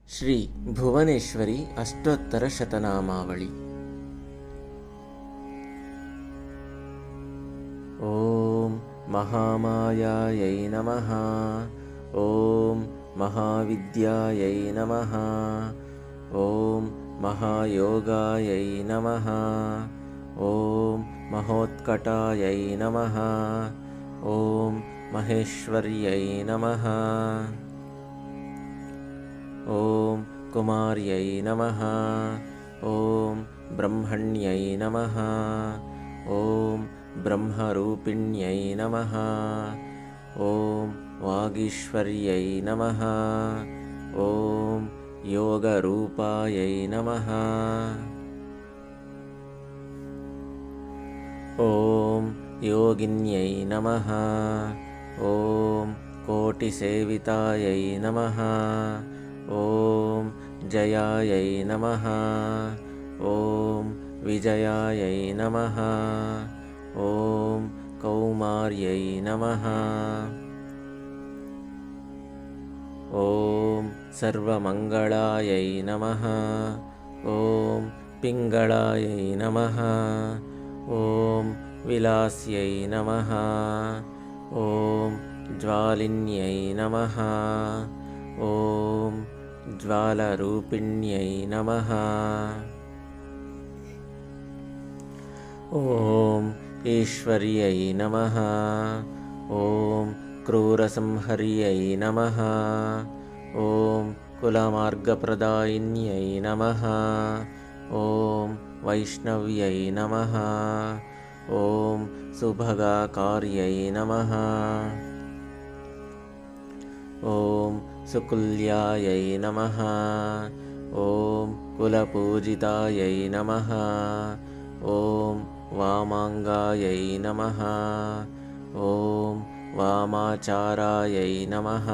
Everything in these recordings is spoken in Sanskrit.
ಶ್ರೀ ಭುವನೇಶ್ವರಿ ಅಷ್ಟೋತ್ತರ ಶತನಾಮಾವಳಿ. ಓಂ ಮಹಾಮಾಯಾಯೈ ನಮಃ. ಓಂ ಮಹಾವಿದ್ಯಾಯೈ ನಮಃ. ಓಂ ಮಹಾಯೋಗಾಯೈ ನಮಃ. ಓಂ ಮಹೋತ್ಕಟಾಯೈ ನಮಃ. ಓಂ ಮಹೇಶ್ವರ್ಯೈ ನಮಃ. ಓಂ ಕುಮಾರ್ಯೈ ನಮಃ. ಓಂ ಬ್ರಹ್ಮಣ್ಯೈ ನಮಃ. ಓಂ ಬ್ರಹ್ಮರೂಪಿಣ್ಯೈ ನಮಃ. ಓಂ ವಾಗೀಶ್ವರ್ಯೈ ನಮಃ. ಓಂ ಯೋಗರೂಪಾಯೈ ನಮಃ. ಓಂ ಯೋಗಿನ್ಯೈ ನಮಃ. ಓಂ ಕೋಟಿಸೇವಿತಾಯೈ ನಮಃ. ಓಂ ಜಯಾಯೈ ನಮಃ. ಓಂ ವಿಜಯಾಯೈ ನಮಃ. ಓಂ ಕೌಮಾರ್ಯೈ ನಮಃ. ಓಂ ಸರ್ವಮಂಗಳಾಯೈ ನಮಃ. ಓಂ ಪಿಂಗಳಾಯೈ ನಮಃ. ಓಂ ವಿಲಾಸ್ಯೈ ನಮಃ. ಓಂ ಜ್ವಾಲಿನ್ಯೈ ನಮಃ. ಓಂ ಜ್ವಾಲರೂಪಿಣ್ಯೈ ನಮಃ. ಓಂ ಈಶ್ವರ್ಯೈ ನಮಃ. ಓಂ ಕ್ರೂರಸಂಹರ್ಯೈ ನಮಃ. ಓಂ ಕುಲಮಾರ್ಗಪ್ರದಾಯಿನ್ಯೈ ನಮಃ. ಓಂ ವೈಷ್ಣವ್ಯೈ ನಮಃ. ಓಂ ಸುಭಗಾಕಾರ್ಯೈ ನಮಃ. ಓಂ ಸುಕುಲ್ಯಾಯೈ ನಮಃ. ಓಂ ಕುಲಪೂಜಿತಾಯೈ ನಮಃ. ಓಂ ವಾಮಾಂಗಾಯೈ ನಮಃ. ಓಂ ವಾಮಾಚಾರಾಯೈ ನಮಃ.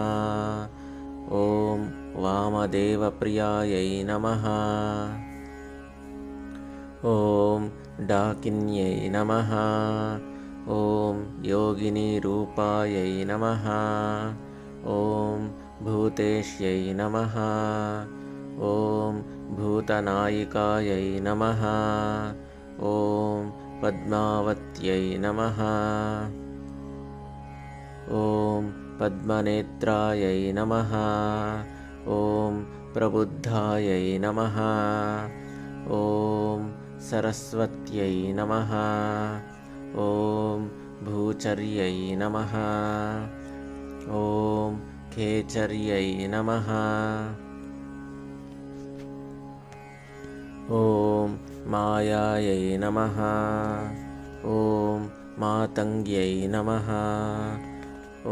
ಓಂ ವಾಮದೇವಪ್ರಿಯಾಯೈ ನಮಃ. ಓಂ ಡಾಕಿನ್ಯೈ ನಮಃ. ಓಂ ಯೋಗಿನೀರೂಪಾಯೈ ನಮಃ. ಓಂ ಭೂತೇಶ್ಯೈ ನಮಃ. ಓಂ ಭೂತನಾಯಿಕಾಯೈ ನಮಃ. ಓಂ ಪದ್ಮಾವತ್ಯೈ ನಮಃ. ಓಂ ಪದ್ಮನೇತ್ರಾಯೈ ನಮಃ. ಓಂ ಪ್ರಬುದ್ಧಾಯೈ ನಮಃ. ಓಂ ಸರಸ್ವತ್ಯೈ ನಮಃ. ಓಂ ಭೂಚರ್ಯೈ ನಮಃ. ಓಂ ಖೇಚರ್ಯೈ ನಮಃ. ಓಂ ಮಾಯಾಯೈ ನಮಃ. ಓಂ ಮಾತಂಗ್ಯೈ ನಮಃ.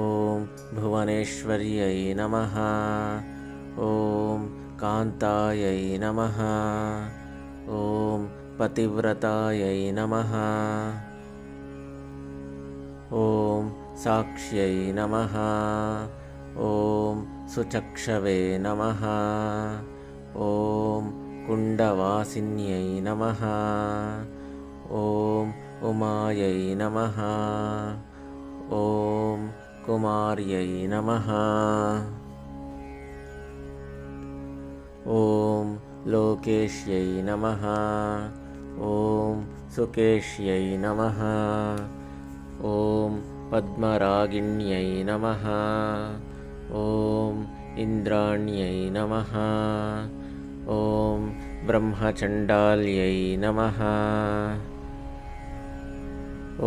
ಓಂ ಭುವನೇಶ್ವರ್ಯೈ ನಮಃ. ಓಂ ಕಾಂತಾಯೈ ನಮಃ. ಓಂ ಪತಿವ್ರತಾಯೈ ನಮಃ. ಓಂ ಸಾಕ್ಷ್ಯೈ ನಮಃ. ಓಂ ಸುಚಕ್ಷವೇ ನಮಃ. ಓಂ ಕುಂಡವಾಸಿನ್ಯೈ ನಮಃ. ಓಂ ಉಮಾಯೈ ನಮಃ. ಓಂ ಕುಮಾರ್ಯೈ ನಮಃ. ಓಂ ಲೋಕೇಶ್ಯೈ ನಮಃ. ಓಂ ಸುಕೇಶ್ಯೈ ನಮಃ. ಓಂ ಪದ್ಮರಾಗಿಣ್ಯೈ ನಮಃ. ಓಂ ಇಂದ್ರಾಣ್ಯೈ ನಮಃ. ಓಂ ಬ್ರಹ್ಮಚಂಡಾಲ್ಯೈ ನಮಃ.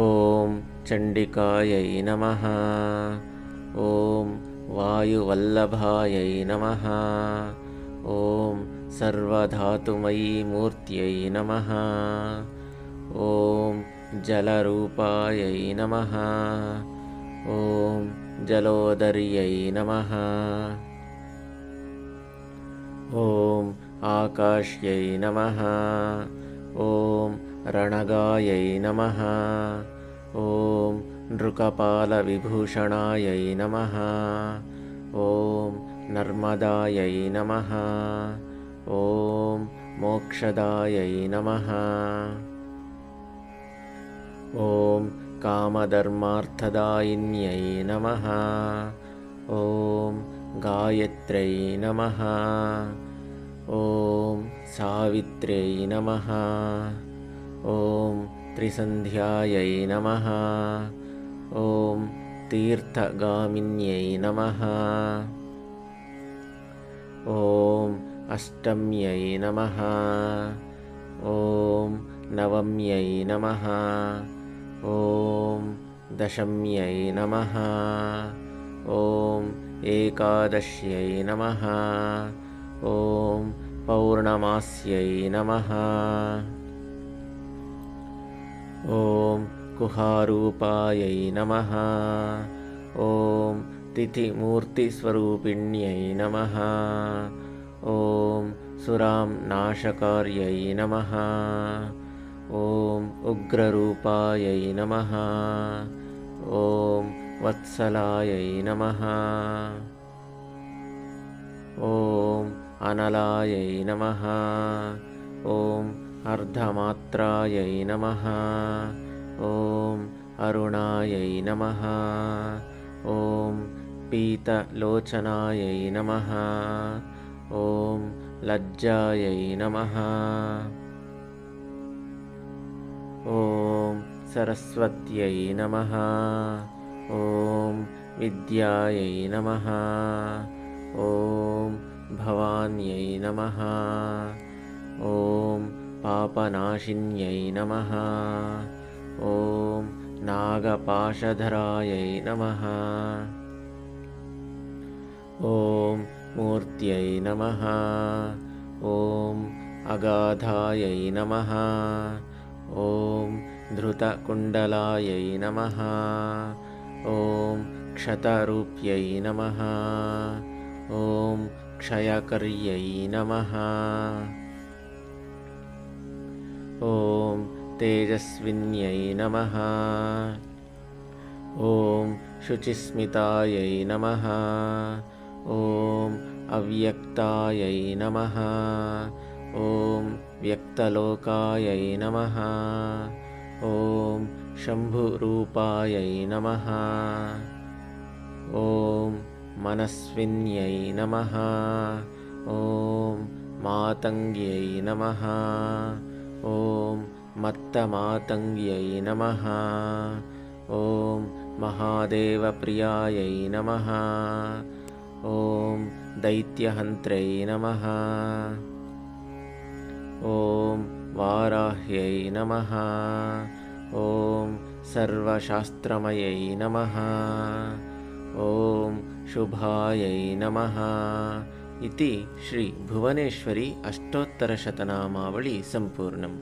ಓಂ ಚಂಡಿಕಾಯೈ ನಮಃ. ಓಂ ವಾಯುವಲ್ಲಭಾಯೈ ನಮಃ. ಓಂ ಸರ್ವಧಾತುಮಯೀ ಮೂರ್ತ್ಯೈ ನಮಃ. ಓಂ ಜಲರೂಪಾಯೈ ನಮಃ. ಓಂ ಜಲೋದರ್ಯೈ ನಮಃ. ಓಂ ಆಕಾಶ್ಯೈ ನಮಃ. ಓಂ ರಣಗಾಯೈ ನಮಃ. ಓಂ ನೃಕಪಾಲವಿಭೂಷಣಾಯೈ ನಮಃ. ಓಂ ನರ್ಮದಾಯೈ ನಮಃ. ಓಂ ಮೋಕ್ಷದಾಯೈ ನಮಃ. ಓಂ ಕಾಮಧರ್ಮಾರ್ಥದಾಯಿನ್ಯೈ ನಮಃ. ಓಂ गायत्र्यै नमः। ॐ सावित्र्यै नमः। ॐ त्रिसन्ध्यायै नमः। ॐ तीर्थगामिन्यै नमः। ॐ अष्टम्यै नमः। ॐ नवम्यै नमः। ॐ दशम्यै नमः। ॐ एकादश्यै नमः। ॐ पौर्णमास्यै नमः। ॐ कुहारूपायै नमः। ॐ तिथिमूर्तिस्वरूपिण्यै नमः। ॐ सुरां नाशकार्यै नमः। ॐ उग्ररूपायै नमः। ॐ वत्सलायै नमः। ॐ अनलायै नमः। ॐ अर्धमात्रायै नमः। ॐ अरुणायै नमः। ॐ पीतलोचनायै नमः। ॐ लज्जायै नमः। ॐ सरस्वत्यै नमः। ॐ विद्यायै नमः। ॐ भवान्यै नमः। ॐ पापनाशिन्यै नमः। ॐ नागपाशधरायै नमः। ॐ मूर्त्यै नमः। ॐ अगाधायै नमः। ॐ धृतकुण्डलायै नमः। ॐ क्षतरूप्यै नमः। ॐ क्षयकर्यै नमः। ॐ तेजस्विन्यै नमः। ॐ शुचिस्मितायै नमः। ॐ अव्यक्तायै नमः। ॐ व्यक्तलोकायै नमः। ॐ शम्भुरूपायै नमः। ॐ मनस्विन्यै नमः। ॐ मातङ्ग्यै नमः। ॐ मत्तमातङ्ग्यै नमः। ॐ महादेवप्रियायै नमः। ॐ दैत्यहन्त्रै नमः। ॐ वाराह्यै नमः। ॐ सर्वशास्त्रमयै नमः। ॐ शुभायै नमः इति श्री भुवनेश्वरी अष्टोत्तरशतनामावळी सम्पूर्णम्।